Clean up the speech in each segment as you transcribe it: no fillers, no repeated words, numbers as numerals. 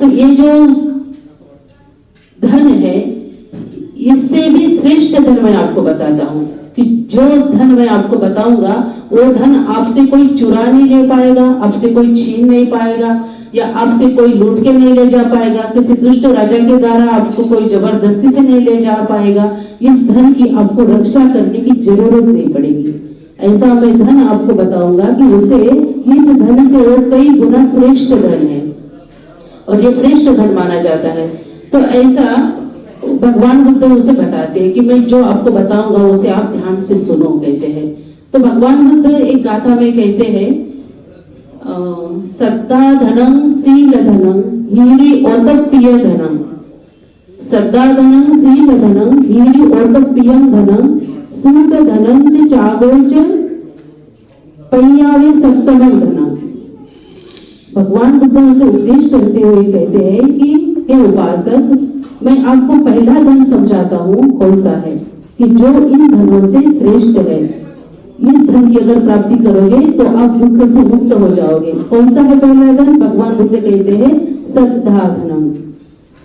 तो ये जो धन है, इससे भी श्रेष्ठ धन मैं आपको बताता हूँ कि जो धन मैं आपको बताऊंगा वो धन आपसे कोई चुरा नहीं ले पाएगा, आपसे कोई छीन नहीं पाएगा, या आपसे कोई लूट के नहीं ले जा पाएगा, किसी दुष्ट राजा के द्वारा आपको कोई जबरदस्ती से नहीं ले जा पाएगा। इस धन की आपको रक्षा करने की जरूरत नहीं पड़ेगी। ऐसा मैं धन आपको बताऊंगा कि उसे इस धन से और कई गुना श्रेष्ठ धन है और ये श्रेष्ठ धन माना जाता है। तो ऐसा भगवान बुद्ध उसे बताते हैं कि मैं जो आपको बताऊंगा उसे आप ध्यान से सुनो, कहते हैं। तो भगवान बुद्ध एक गाथा में कहते हैं, सत्ता धनम शील धनम हीरी ओतप्पिय धनम, सत्ता धनम शील धनम हीरी ओतप्पियम धनम सूत धनम च चागोच पय्यावे सप्तमम धनम। भगवान बुद्ध उसे उपदेश करते हुए कहते हैं कि हे उपासक, मैं आपको पहला धन समझाता हूँ कौन सा है कि जो इन धनों से श्रेष्ठ है। इस धन की अगर प्राप्ति करोगे तो आप दुख से मुक्त हो जाओगे। कौन सा है पहला धन? भगवान बुद्ध कहते हैं श्रद्धा धनम।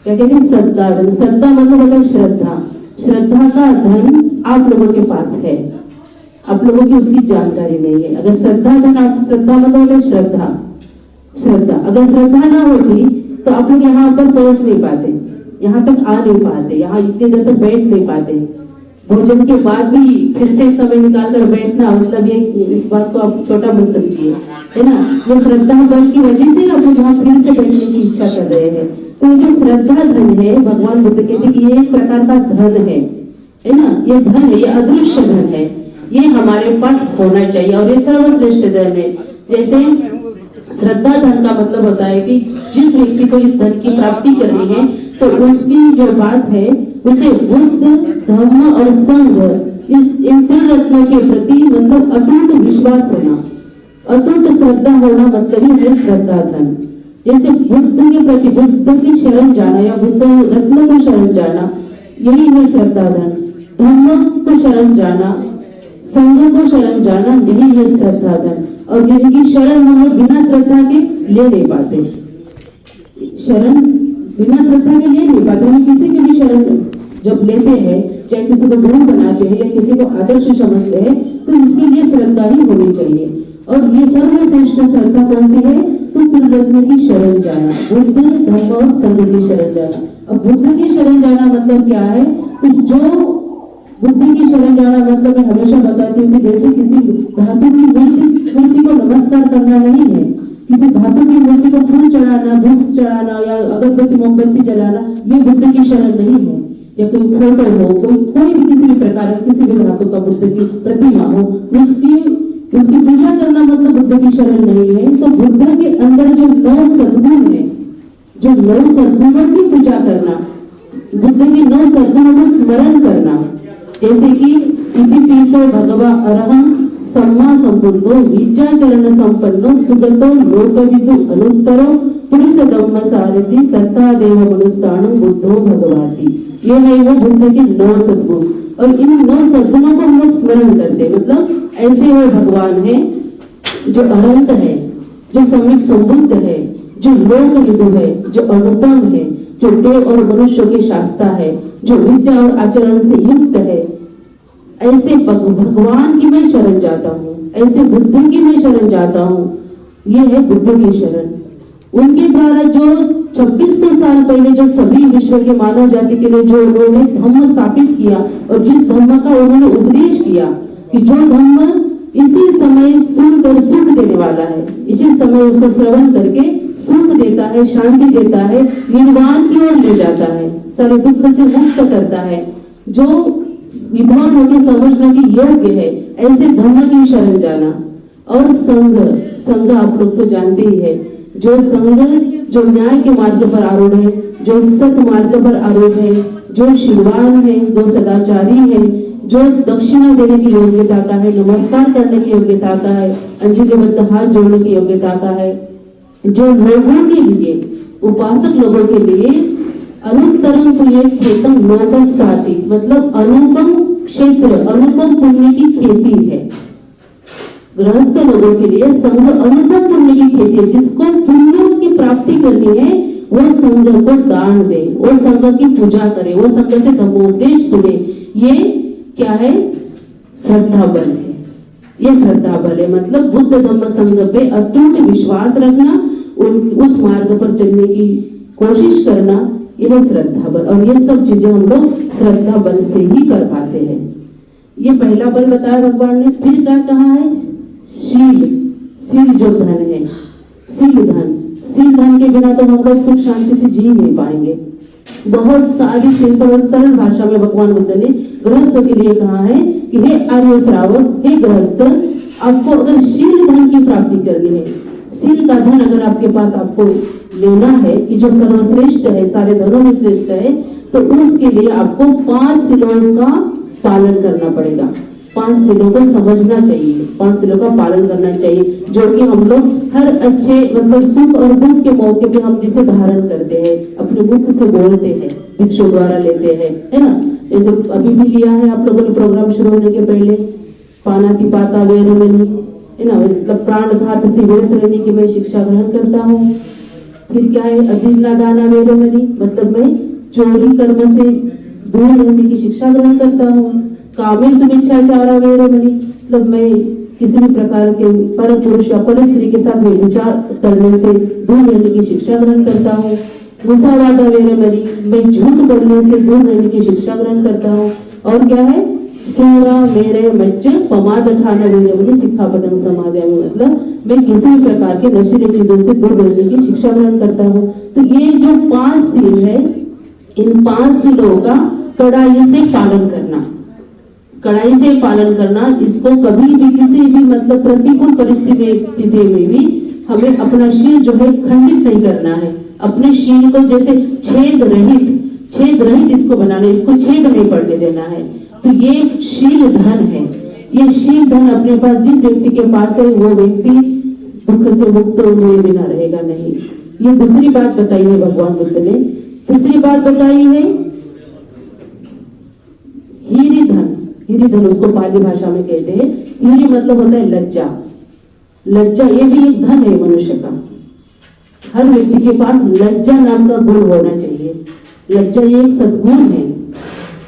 क्या कहते हैं? श्रद्धा धन। श्रद्धा मतलब श्रद्धा। श्रद्धा का धन आप लोगों के पास है, आप लोगों की उसकी जानकारी नहीं है। अगर श्रद्धा धन, आप श्रद्धा मतलब श्रद्धा, श्रद्धा अगर श्रद्धा ना होती तो आप लोग यहाँ पर पहुंच नहीं पाते, यहाँ तक आ नहीं पाते, यहाँ इतने देर तक बैठ नहीं पाते। भोजन के बाद भी फिर से समय निकाल कर बैठना, मतलब ये इस बात को आप छोटा मत समझिए, है ना। ये श्रद्धा बल की वजह से आप यहाँ फिर से बैठने की इच्छा कर रहे हैं। तो ये जो श्रद्धा धन है, भगवान बुद्ध कहते हैं कि ये एक प्रकार का धन है ना। ये धन है, ये अदृश्य धन है, ये हमारे पास होना चाहिए और ये सर्वश्रेष्ठ धन है। जैसे श्रद्धा धन का मतलब होता है कि जिस व्यक्ति को इस धन की प्राप्ति करनी है तो उसकी जो बात है उसे बुद्ध, धर्म और संघ, इन तीन रत्नों के प्रति मतलब अटूट विश्वास होना, अटूट श्रद्धा होना, मतलब ही श्रद्धा धन। जैसे बुद्ध के प्रति बुद्ध की शरण जाना या बुद्ध रत्न को शरण जाना, यही है श्रद्धा धन। धर्म को शरण जाना, संघ को शरण जाना, यही है श्रद्धा धन। और जिनकी शरण हम लोग बिना श्रद्धा के ले नहीं पाते, शरण बिना श्रद्धा के ले नहीं पाते। हम किसी की भी शरण जब लेते हैं, चाहे किसी को गुरु बनाते हैं या किसी को आदर्श समझते हैं, तो इसके लिए श्रद्धा ही होनी चाहिए। और ये सर्वश्रेष्ठ श्रद्धा कौन सी है? तो त्रिरत्न की शरण जाना, बुद्ध, धर्म और संघ की शरण जाना। अब बुद्ध की शरण जाना मतलब क्या है? तो जो बुद्धि की शरण जाना मतलब मैं हमेशा बताती हूँ कि जैसे किसी धातु की मूर्ति को नमस्कार करना नहीं है, किसी धातु की मूर्ति को फूल चढ़ाना, धूप चढ़ाना या अगरबत्ती मोमबत्ती जलाना, ये बुद्ध की शरण नहीं है। या कोई फोटो हो, कोई भी किसी भी प्रकार किसी भी धातु का बुद्ध की प्रतिमा हो, उसकी पूजा करना मतलब बुद्ध की शरण नहीं है। तो बुद्ध के अंदर जो 9 सद्गुण है, जो 9 सद्गुणों की पूजा करना, बुद्ध के 9 सद्गुणों को स्मरण करना, जैसे कि इति पीसो भगवा अरहं सम्मा संबुद्धो विद्याचरण संपन्नो सुगतो लोकविदु अनुत्तरो पुरुष धम्म सारथि सत्ता देव मनुष्याणं बुद्धो भगवाति। ये है वो बुद्ध के 9 सद्गुण। और इन 9 सद्गुणों को हम लोग स्मरण करते हैं, मतलब ऐसे वो भगवान है जो अनंत है, जो सम्यक संबुद्ध है, जो लोकविदु है, जो अनुपम है, जो देव और मनुष्य के शास्ता है, जो विद्या और आचरण से युक्त है। ऐसे भगवान की मैं शरण जाता हूँ, ऐसे बुद्ध की मैं शरण जाता हूँ। ये है बुद्ध की शरण। उनके द्वारा जो 2600 साल पहले जो सभी विश्व के मानव जाति के लिए जो उन्होंने धम्म स्थापित किया और जिस धम्म का उन्होंने उपदेश किया कि जो धम्म इसी समय सुनकर सुख देने वाला है, इसी समय उसको श्रवण करके सुख देता है, शांति देता है, निर्वाण की ओर ले जाता है, सारे दुख से मुक्त करता है, जो विद्वान होकर समझने की योग्य है, ऐसे धर्म की शरण जाना। और संघ आप लोग तो जानते ही है, जो संघ जो न्याय के मार्ग पर आरूढ़ है, जो सत मार्ग पर आरूढ़ है, जो शिवान है, जो सदाचारी है, जो दक्षिणा देने की योग्यता का है, नमस्कार करने की योग्यता का है, अंजलिबद्ध हाथ जोड़ने की योग्यता का है, जो लोगों के लिए, उपासक लोगों के लिए अनुत्तरम पुण्य क्षेत्रम लोकसाति, मतलब अनुपम क्षेत्र, अनुपम पुण्य की खेती है। गृहस्थ लोगों के लिए संघ अनुपम पुण्य की खेती है। जिसको पुण्यों की प्राप्ति करनी है वो संघ को दान दे, वो संघ की पूजा करे, वो संघ से धर्मोपदेश सुने। ये क्या है? श्रद्धा बल है। ये श्रद्धा बल है, मतलब बुद्ध धम्म संघ पे अटूट विश्वास रखना, उस मार्ग पर चलने की कोशिश करना, यह श्रद्धा बल। और ये सब चीजें हम लोग श्रद्धा बल से ही कर पाते हैं। ये पहला बल बताया भगवान ने। फिर क्या कहा है? शील। शील जो धन है, शील धन। शील धन के बिना तो हम लोग सुख शांति से जी नहीं पाएंगे। बहुत सारी सिंपल और सरल भाषा में भगवान बुद्ध ने गृहस्थ के लिए कहा है कि हे आर्य श्रावक, हे गृहस्थ, आपको अगर शील धन की प्राप्ति करनी है, शील का धन अगर आपके पास आपको लेना है कि जो सर्वश्रेष्ठ है, सारे धनों में श्रेष्ठ है, तो उसके लिए आपको 5 शीलों का पालन करना पड़ेगा। 5 शीलों को समझना चाहिए, 5 शीलों का पालन करना चाहिए, जो कि हम लोग हर अच्छे मतलब सुख और दुख के मौके पे हम जिसे धारण करते हैं, अपने मुख से बोलते हैं, भिक्षु द्वारा लेते हैं, है ना। जैसे अभी भी लिया है आप लोगों ने प्रोग्राम शुरू होने के पहले, पानातिपाता वेरमणि, है ना, मतलब प्राणघात से विरत रहने की मैं शिक्षा ग्रहण करता हूँ। फिर क्या है? अभिन्नादाना वेरमणि, मतलब मैं चोरी कर्म से दूर रहने की शिक्षा ग्रहण करता हूँ। कामेषु मिच्छाचारा वेरमणि, मतलब मैं किसी भी प्रकार के पर पुरुष या पर स्त्री के साथ विचार करने से दूर रहने की शिक्षा ग्रहण करता हूँ। मुसावादा वेरमणि, मैं झूठ बोलने से दूर रहने की शिक्षा ग्रहण करता हूँ। और क्या है? सूरा मेरे मज्ज पमाद ठाना वेरमणि सिक्खापदं समादयामि, मतलब मैं किसी भी प्रकार के नशीले चीजों से दूर रहने की शिक्षा ग्रहण करता हूँ। तो ये जो 5 शील है, इन 5 शीलों का कड़ाई से पालन करना, कड़ाई से पालन करना, इसको कभी भी किसी भी मतलब प्रतिकूल परिस्थिति में भी हमें अपना शील जो है खंडित नहीं करना है। अपने शील को जैसे छेद रहित इसको बनाना है, इसको छेद नहीं पड़ने देना है। तो ये शील धन है। ये शील धन अपने पास जिस व्यक्ति के पास है, वो व्यक्ति दुख से मुक्त हुए बिना रहेगा नहीं। ये दूसरी बात बताई है भगवान बुद्ध ने। तीसरी बात बताई है हीरी धन। हीरी धन उसको पाली भाषा में कहते हैं। हीरी मतलब होता है लज्जा। लज्जा ये भी एक धन है मनुष्य का। हर व्यक्ति के पास लज्जा नाम का गुण होना चाहिए। लज्जा ये एक सद्गुण है।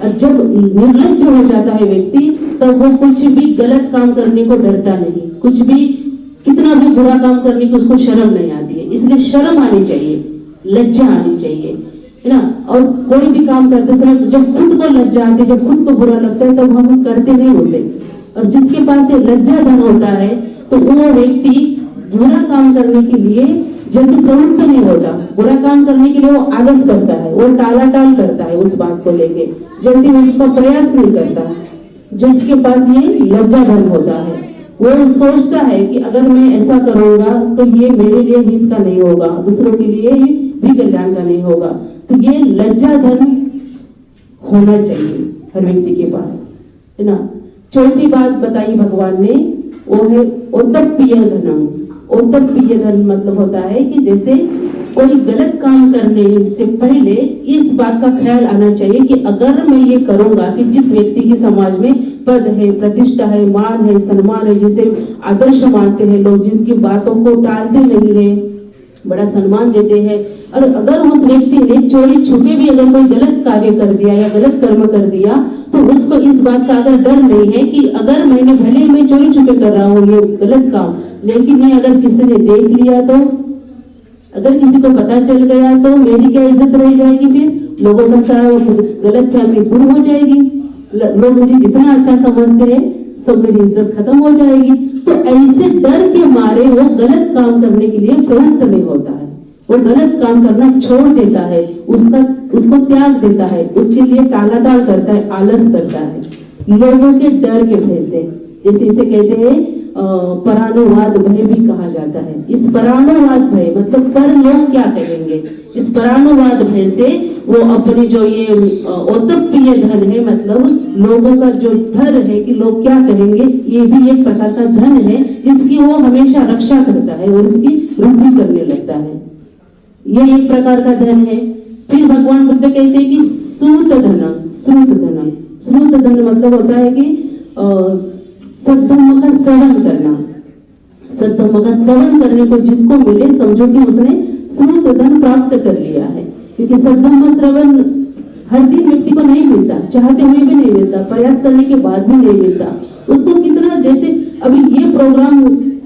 और जब निर्लज्ज हो जाता है व्यक्ति, तब वो कुछ भी गलत काम करने को डरता नहीं, कुछ भी कितना भी बुरा काम करने की उसको शर्म नहीं आती है। इसलिए शर्म आनी चाहिए, लज्जा आनी चाहिए, है ना। और कोई भी काम करते समय जब खुद को लज्जा आती है, जब खुद को बुरा लगता है, तब हम करते नहीं उसे। और जिसके पास ये लज्जा धन होता है, तो वो व्यक्ति बुरा काम करने के लिए जल्दी प्रवृत्त नहीं होता। बुरा काम करने के लिए वो आलस करता है, वो टालाटाल करता है, उस बात को लेके जल्दी उसका प्रयास नहीं करता। जिसके पास ये लज्जा धन होता है, वो सोचता है कि अगर मैं ऐसा करूंगा तो ये मेरे लिए हित का नहीं होगा, दूसरों के लिए भी कल्याण का नहीं होगा। तो ये लज्जा धन होना चाहिए हर व्यक्ति के पास, है ना। चौथी बात बताई भगवान ने, वो है औत्तप्पीय धनम। औत्तप्पीय धन मतलब होता है कि जैसे कोई गलत काम करने से पहले इस बात का ख्याल आना चाहिए कि अगर मैं ये करूंगा कि जिस व्यक्ति की समाज में पद है, प्रतिष्ठा है, मान है, सम्मान है, जिसे आदर्श मानते हैं लोग, जिनकी बातों को टालते नहीं है, बड़ा सम्मान देते हैं, और अगर उस व्यक्ति ने चोरी छुपे भी अगर कोई गलत कार्य कर दिया या गलत कर्म कर दिया, तो उसको इस बात का अगर डर नहीं है कि अगर मैंने भले मैं चोरी छुपे कर रहा हूँ ये गलत काम, लेकिन ये अगर किसी ने देख लिया तो, अगर किसी को पता चल गया तो मेरी क्या इज्जत रह जाएगी। फिर लोगों का सारा गलत फहमी दूर हो जाएगी, लोग मुझे जितना अच्छा समझते हैं सब मेरी इज्जत खत्म हो जाएगी। तो ऐसे डर के मारे वो गलत काम करने के लिए प्रवृत्त नहीं होता है, वो गलत काम करना छोड़ देता है, उसको त्याग देता है, उसके लिए टालाटाल करता है, आलस करता है लोगों के डर के भय से। जैसे इसे कहते हैं परानुवाद भय भी कहा जाता है। इस परानुवाद भय मतलब पर लोग क्या कहेंगे, इस परानुवाद भय से वो अपने जो ये औत्तप्पीय धन है, मतलब लोगों का जो डर है कि लोग क्या कहेंगे, ये भी एक प्रकार का धन है जिसकी वो हमेशा रक्षा करता है और इसकी वृद्धि करने लगता है। ये एक प्रकार का धन है। फिर भगवान बुद्ध कहते हैं कि श्रुत धनम। श्रुत धनम, श्रुत धन मतलब होता है कि सद्धम्म का श्रवण करना। सद्धम्म का श्रवण करने को जिसको मिले, समझो कि उसने श्रुत धन प्राप्त कर लिया है। क्योंकि सद्धम्म श्रवण हर दिन व्यक्ति को नहीं मिलता, चाहते हुए भी नहीं मिलता, प्रयास करने के बाद भी नहीं मिलता। उसको कितना, जैसे अभी ये प्रोग्राम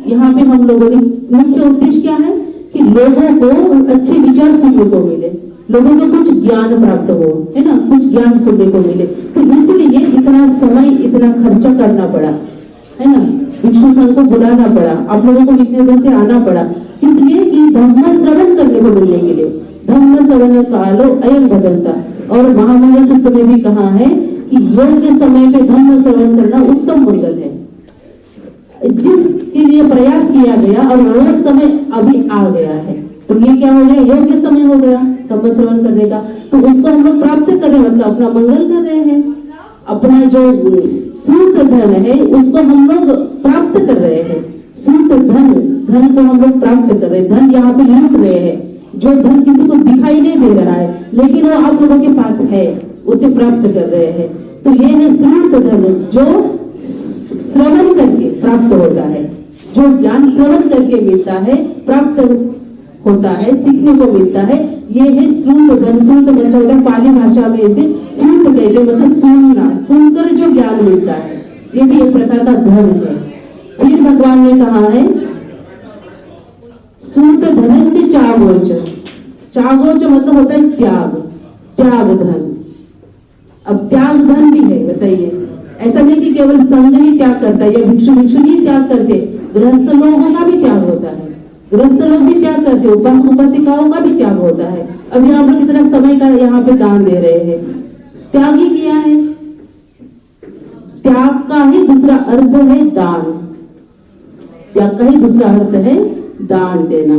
यहाँ पे हम लोगों ने, मुख्य उद्देश्य क्या है कि लोगों को अच्छे विचार सुनने को मिले, लोगों को कुछ ज्ञान प्राप्त हो, है ना, कुछ ज्ञान सुनने को मिले। तो इसलिए इतना समय, इतना खर्चा करना पड़ा, है ना, भिक्षु संघ को बुलाना पड़ा, आप लोगों को इतने दूर से आना पड़ा, इसलिए कि धम्म श्रवण करने को मिलने के लिए। धम्म श्रवण कालो अयम भगवंता, और महामाया सूत्र में भी कहा है कि योग के समय पे धम्म श्रवण करना उत्तम मंगल है, जिसके लिए प्रयास किया गया और वो समय अभी आ गया है। तो ये क्या हो गया, योग्य समय हो गया धम्म श्रवण करने का। तो उसको हम लोग प्राप्त कर रहे हैं, मतलब अपना मंगल कर रहे हैं, अपना जो श्रुत धन है उसको हम लोग प्राप्त कर रहे हैं। श्रुत धन, धन को हम लोग प्राप्त कर रहे हैं, धन यहाँ पे लूट रहे हैं, जो धन किसी को दिखाई नहीं दे रहा है लेकिन वो आप लोगों के पास है, उसे प्राप्त कर रहे हैं। तो ये है श्रुत धन, जो श्रवण करके प्राप्त होता है, जो ज्ञान श्रवण करके मिलता है, प्राप्त होता है, सीखने को मिलता है, ये है श्रुत धन। श्रुत मतलब होता है, पाली भाषा में इसे श्रुत कहते हैं, मतलब सुनना, सुनकर जो ज्ञान मिलता है, ये भी एक प्रकार का धन है। फिर भगवान ने कहा है श्रुत धन से चागोच, चागोच मतलब होता है त्याग, त्याग धन। अब त्याग धन भी है, बताइए, ऐसा नहीं कि केवल संघ ही त्याग करता है या भिक्षु भिक्षु ही त्याग करते, गृहस्थ लोगों का भी त्याग होता है, गृहस्थ लोग भी त्याग करते, उपासक उपासिकाओं का भी त्याग होता है। अभी हम लोग कितना समय का यहाँ पे दान दे रहे हैं, त्याग ही किया है। त्याग का ही दूसरा अर्थ है दान, त्याग का ही दूसरा अर्थ है दान देना।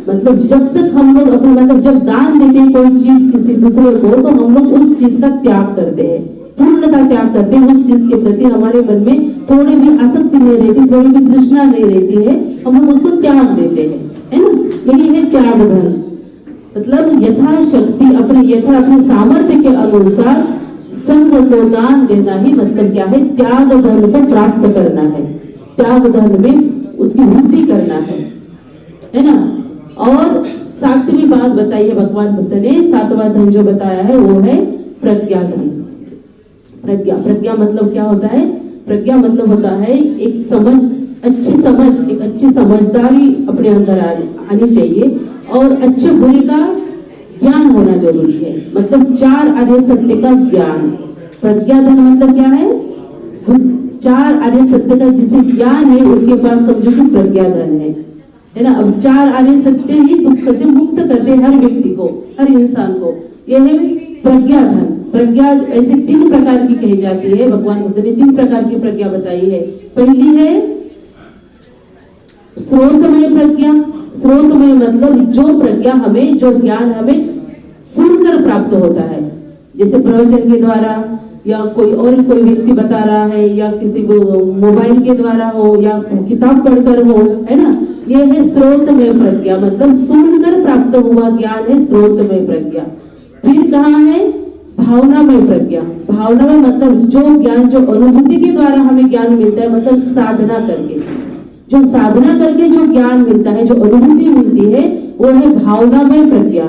मतलब जब तक हम लोग अपने, मतलब जब दान देते हैं कोई चीज किसी दूसरे को, तो हम लोग उस चीज का त्याग करते हैं, पूर्णतः त्याग करते हैं। उस चीज के प्रति हमारे मन में थोड़ी भी आसक्ति नहीं रहती, थोड़ी भी तृष्णा नहीं रहती है, हम लोग उसको त्याग देते हैं, है ना। यही है त्याग धन, मतलब यथाशक्ति अपने सामर्थ्य के अनुसार संघ को दान देना ही मतलब क्या है, त्याग धन को प्राप्त करना है, त्याग धन में उसकी वृद्धि करना है ना। और सातवीं बात बताई है भगवान बुद्ध ने, सातवां धन जो बताया है वो है प्रज्ञा धन। प्रज्ञा मतलब क्या होता है, प्रज्ञा मतलब होता है एक समझ, एक अच्छी समझदारी अपने अंदर आनी चाहिए, और अच्छे बुरे का ज्ञान होना जरूरी है, मतलब चार आर्य सत्य का ज्ञान। प्रज्ञा धन मतलब क्या है, चार आर्य सत्य का जिसे ज्ञान है उसके पास समझो कि प्रज्ञा धन है ना। अब चार आर्य सत्य ही दुख से मुक्त करते हैं हर व्यक्ति को, हर इंसान को, यह है प्रज्ञा धन। प्रज्ञा ऐसे तीन प्रकार की कही जाती है, भगवान बुद्ध ने तीन प्रकार की प्रज्ञा बताई है। पहली है स्रोतमय प्रज्ञा। स्रोतमय मतलब जो प्रज्ञा हमें, जो ज्ञान हमें सुनकर प्राप्त होता है, जैसे प्रवचन के द्वारा या कोई व्यक्ति बता रहा है, या किसी मोबाइल के द्वारा हो, या किताब पढ़कर हो, है ना। ये है स्रोतमय प्रज्ञा, मतलब सुनकर प्राप्त हुआ ज्ञान है स्रोतमय प्रज्ञा। फिर कहाँ है भावनामय प्रज्ञा। भावनामय मतलब जो ज्ञान, जो अनुभूति के द्वारा हमें ज्ञान मिलता है, मतलब साधना करके, जो साधना करके जो ज्ञान मिलता है, जो अनुभूति मिलती है, वो है भावनामय प्रज्ञा।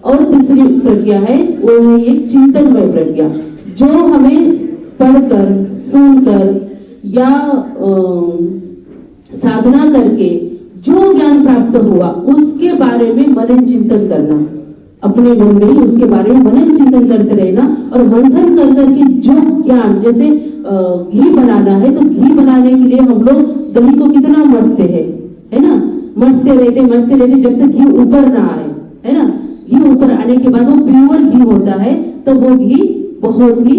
और तीसरी प्रज्ञा है वो है एक चिंतनमय प्रज्ञा, जो हमें पढ़कर, सुनकर या साधना करके जो ज्ञान प्राप्त हुआ उसके बारे में मनन चिंतन करना, अपने मन में ही उसके बारे में मनन चिंतन करते रहना, और मंथन कर करके जो ज्ञान, जैसे घी बनाना है तो घी बनाने के लिए हम लोग दही को कितना मथते हैं, है ना, मथते रहते जब तक घी ऊपर ना आए, है ना। घी ऊपर आने के बाद वो प्योर घी होता है, तो वो घी बहुत ही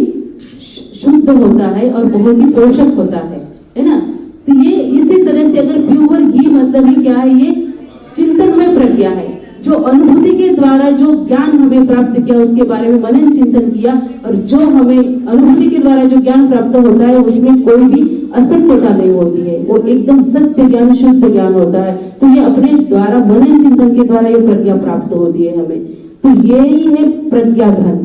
शुद्ध होता है और बहुत ही पोषक होता है ना। तो ये इसी तरह से अगर प्योर घी मतलब ही क्या है, ये चिंतनमय प्रज्ञा है, जो अनुभूति के द्वारा जो ज्ञान हमें प्राप्त किया उसके बारे में मनन चिंतन किया, और जो हमें अनुभूति के द्वारा जो ज्ञान प्राप्त होता है उसमें कोई भी असत्यता नहीं होती है, वो एकदम सत्य ज्ञान, शुद्ध ज्ञान होता है। तो ये अपने द्वारा मनन चिंतन के द्वारा ये प्रज्ञा प्राप्त होती है हमें। तो यही है प्रज्ञा धन।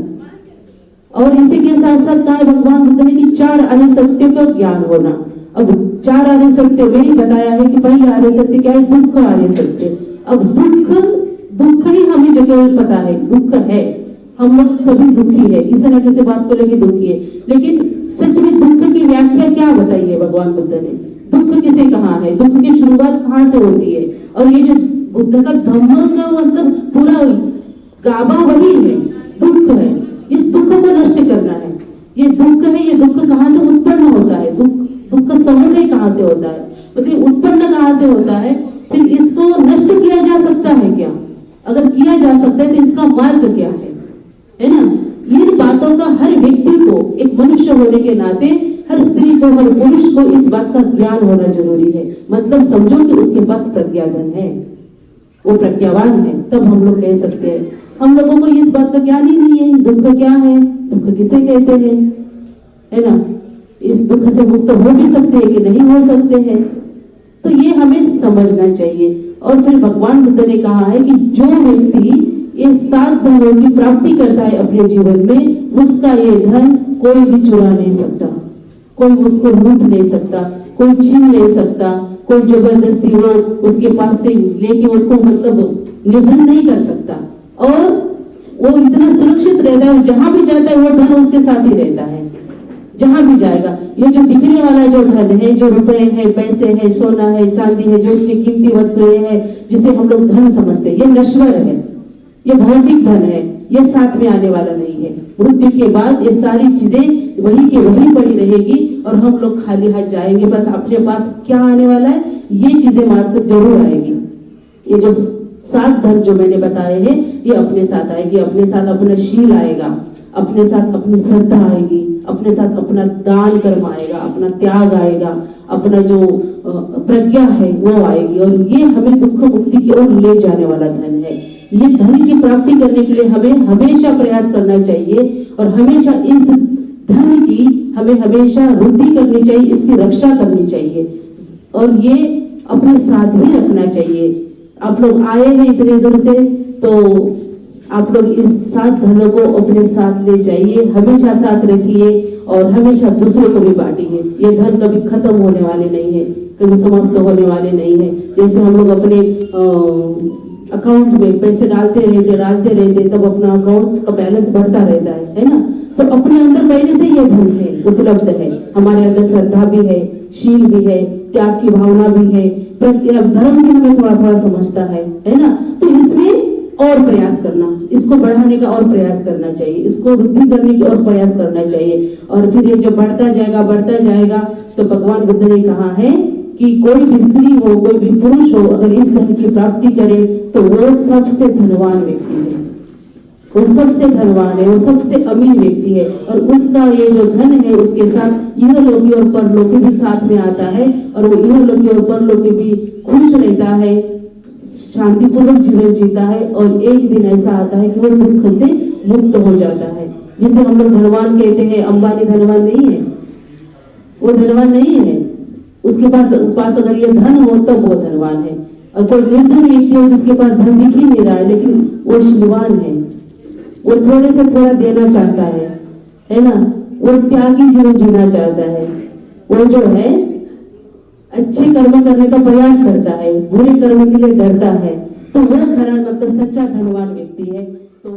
और इसी के साथ साथ कहा भगवान बुद्ध ने कि चार आर्य सत्य का ज्ञान होना। अब चार आर्य सत्य में बताया है कि पहले आर्य सत्य क्या है, दुख आर्य सत्य। अब दुख दुख ही हमें जो केवल पता है दुख है, हम लोग सभी दुखी है, किसी न किसी बात को लेकर दुखी है, लेकिन सच में दुख की व्याख्या क्या बताई है भगवान बुद्ध ने? दुख किसे कहा है? दुख की शुरुआत कहाँ से होती है? और ये जो बुद्ध का धम्म का मतलब पूरा गाभा वही है, दुख है। इस दुख को नष्ट करना है। ये दुख है, ये दुख कहाँ से उत्पन्न होता है? दुख का समुदय कहाँ से होता है? मतलब उत्पन्न कहाँ से होता है? फिर इसको नष्ट किया जा सकता है क्या? अगर किया जा सकता है तो इसका मार्ग क्या है ना? इन बातों का हर व्यक्ति को, एक मनुष्य होने के नाते हर स्त्री को, हर पुरुष को इस बात का ज्ञान होना जरूरी है। मतलब समझो कि उसके पास प्रज्ञाधन है, वो प्रज्ञावान है, तब हम लोग कह सकते हैं। हम लोगों को इस बात का ज्ञान ही नहीं है, दुख क्या है, दुख किसे कहते हैं, है ना? इस दुख से मुक्त हो भी सकते हैं कि नहीं हो सकते हैं, तो ये हमें समझना चाहिए। और फिर भगवान बुद्ध ने कहा है कि जो व्यक्ति ये 7 धनों की प्राप्ति करता है अपने जीवन में, उसका ये धन कोई भी चुरा नहीं सकता, कोई उसको लूट नहीं सकता, कोई छीन नहीं सकता, कोई जबरदस्ती वो उसके पास से लेके उसको मतलब निर्धन नहीं कर सकता। और वो इतना सुरक्षित रहता है, जहां भी जाता है वो धन उसके साथ ही रहता है, जहां भी जाएगा। ये जो दिखने वाला जो धन है, जो रुपए है, पैसे है, सोना है, चांदी है, जो इतनी कीमती वस्तुएं हैं जिसे हम लोग धन समझते हैं, ये नश्वर है, ये भौतिक धन है, ये साथ में आने वाला नहीं है। मृत्यु के बाद ये सारी चीजें वही की वही पड़ी रहेगी और हम लोग खाली हाथ जाएंगे। बस अपने पास क्या आने वाला है, ये चीजें मात्र जरूर आएगी। ये जो 7 धन जो मैंने बताए हैं, ये अपने साथ आएगी, अपने साथ अपना शील आएगा, अपने साथ अपनी श्रद्धा आएगी, अपने साथ अपना दान कर्म आएगा, अपना त्याग आएगा, अपना जो प्रज्ञा है वो आएगी, और ये हमें दुख मुक्ति की ओर ले जाने वाला धन है। ये धन की प्राप्ति करने के लिए हमें हमेशा प्रयास करना चाहिए और हमेशा इस धन की हमें हमेशा वृद्धि करनी चाहिए, इसकी रक्षा करनी चाहिए और ये अपने साथ ही रखना चाहिए। आप लोग आए हैं इतने दूर से, तो आप लोग इस 7 धनों को अपने साथ ले जाइए, हमेशा साथ रखिए और हमेशा दूसरे को भी बांटिए। ये धन कभी खत्म होने वाले नहीं है, कभी समाप्त होने वाले नहीं है। जैसे हम लोग अपने अकाउंट में पैसे डालते रहते तब अपना अकाउंट का बैलेंस बढ़ता रहता है ना? तो अपने अंदर पहले से ये धन है, उपलब्ध है, हमारे अंदर श्रद्धा भी है, शील भी है, त्याग की भावना भी है, धर्म भी हमें थोड़ा थोड़ा समझता है ना? तो इसमें और प्रयास करना, इसको बढ़ाने का और प्रयास करना चाहिए, इसको वृद्धि करने की और प्रयास करना चाहिए। और फिर ये जब बढ़ता जाएगा तो भगवान बुद्ध ने कहा है कि कोई भी स्त्री हो, कोई भी पुरुष हो, अगर इस धन की प्राप्ति करे तो वो सबसे धनवान व्यक्ति है, वो सबसे धनवान है, वो सबसे अमीर व्यक्ति है। और उसका ये जो धन है उसके साथ इहलोकी और परलोकी भी साथ में आता है और वो इहलोकी और परलोकी भी खुश रहता है, शांतिपूर्वक जीवन जीता है और एक दिन ऐसा आता है कि वो दुख से मुक्त हो जाता है। जिसे हम लोग धनवान कहते हैं, अंबानी धनवान नहीं है, वो धनवान नहीं है, उसके पास अगर ये धन हो तब वो धनवान है। और कोई निर्धन व्यक्ति हो जिसके पास धन दिख ही नहीं रहा है लेकिन वो शीलवान है, वो थोड़े से थोड़ा देना चाहता है ना? वो त्यागी जीवन जीना चाहता है, वो जो है अच्छे कर्म करने का प्रयास करता है, बुरे कर्म के लिए डरता है, तो वह खरा मतलब सच्चा धनवान व्यक्ति है। तो